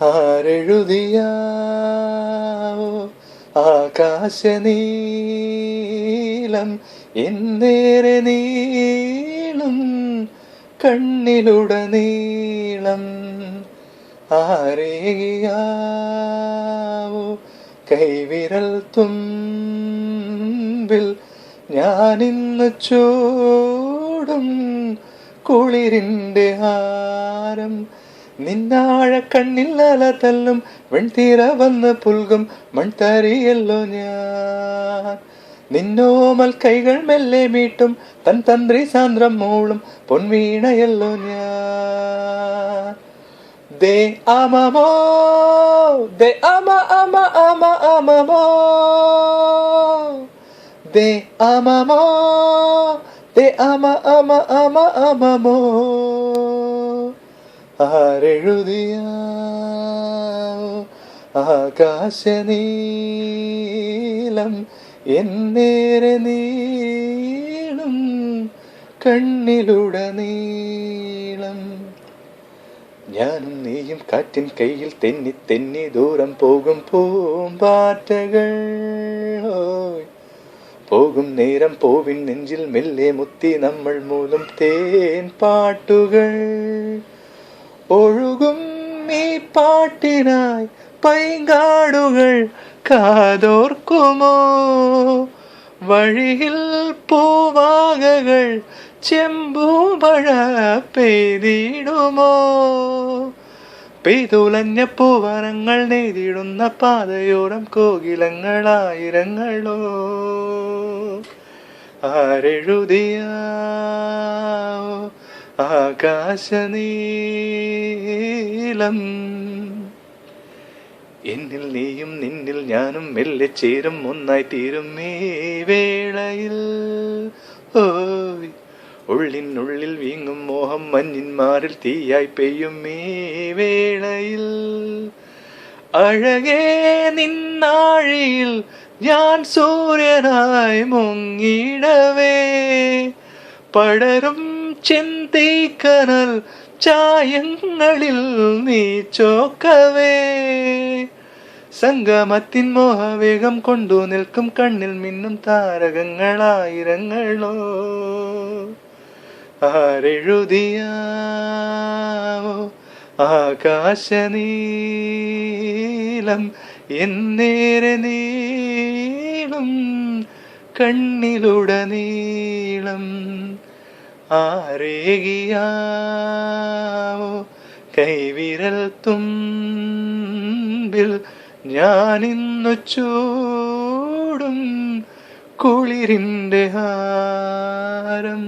ആരെഴുതിയാവോ ആകാശനീലം എന്നേറെ നീളം കണ്ണിലുടനീളം ആരേകിയാവോ കൈവിരൽ തുമ്പിൽ ഞാനിന്ന് ചൂടും കുളിരിൻ്റെ ഹാരം നിന്നാഴ കണ്ണിൽ അല തല്ലും വെൺതീര വന്ന് പുൽകും മൺതരിയല്ലോ ഞാൻ നിന്നോമൽ കൈകൾ മെല്ലെ മീട്ടും തൻ തന്ത്രി സാന്ദ്രം മൂളും പൊൻവീണയല്ലോ ഞാൻ ദേ അമമോ ദേ അമ അമ അമ അമമോ ദേ അമമോ ദേ അമ അമ അമ അമമോ ആരെഴുതിയാവോ ആകാശനീലം എന്നേറെ നീളം കണ്ണിലുടനീളം ഞാനും നീയും കാറ്റിൻ കയ്യിൽ തെന്നി തെന്നി ദൂരം പോകും പൂമ്പാറ്റകൾ പോകും നേരം പോവിൻ നെഞ്ചിൽ മെല്ലെ മുത്തി നമ്മൾ മൂലം തേൻ പാട്ടുകൾ ഒഴുകും ഈ പാട്ടിനായി പൈങ്കാടുകൾ കാതോർക്കുമോ വഴിയിൽ പൂവാകകൾ ചെമ്പൂമഴ പെയ്തിടുമോ പെയ്തുലഞ്ഞ പൂവനങ്ങൾ നെയ്തിടുന്ന പാതയോരം കോകിലങ്ങളായിരങ്ങളോ ആരെഴുതിയാവോ ആകാശനീലം എന്നിൽ നീയും നിന്നിൽ ഞാനും മെല്ലെ ചേരും ഒന്നായി തീരും ഈ വേളയിൽ ഓയ് ഉള്ളിനുള്ളിൽ വീങ്ങും മോഹം മഞ്ഞിന്മാരിൽ തീയായി പെയ്യും ഈ വേളയിൽ അഴകേ നിന്നാഴിയിൽ ഞാൻ സൂര്യനായി മുങ്ങിടവേ പടരും ചെന്തീക്കനൽ ചായങ്ങളിൽ നീ ചോക്കവേ സംഗമത്തിൻ മോഹവേഗം കൊണ്ടു നിൽക്കും കണ്ണിൽ മിന്നും താരകങ്ങളായിരങ്ങളോ ആരെഴുതിയാവോ ആകാശനീലം എന്നേറെ നീളം കണ്ണിലുടനീളം ആരേകിയാവോ കൈവിരൽ തുമ്പിൽ ഞാനിന്നു ചൂടും കുളിരിൻ്റെ ഹാരം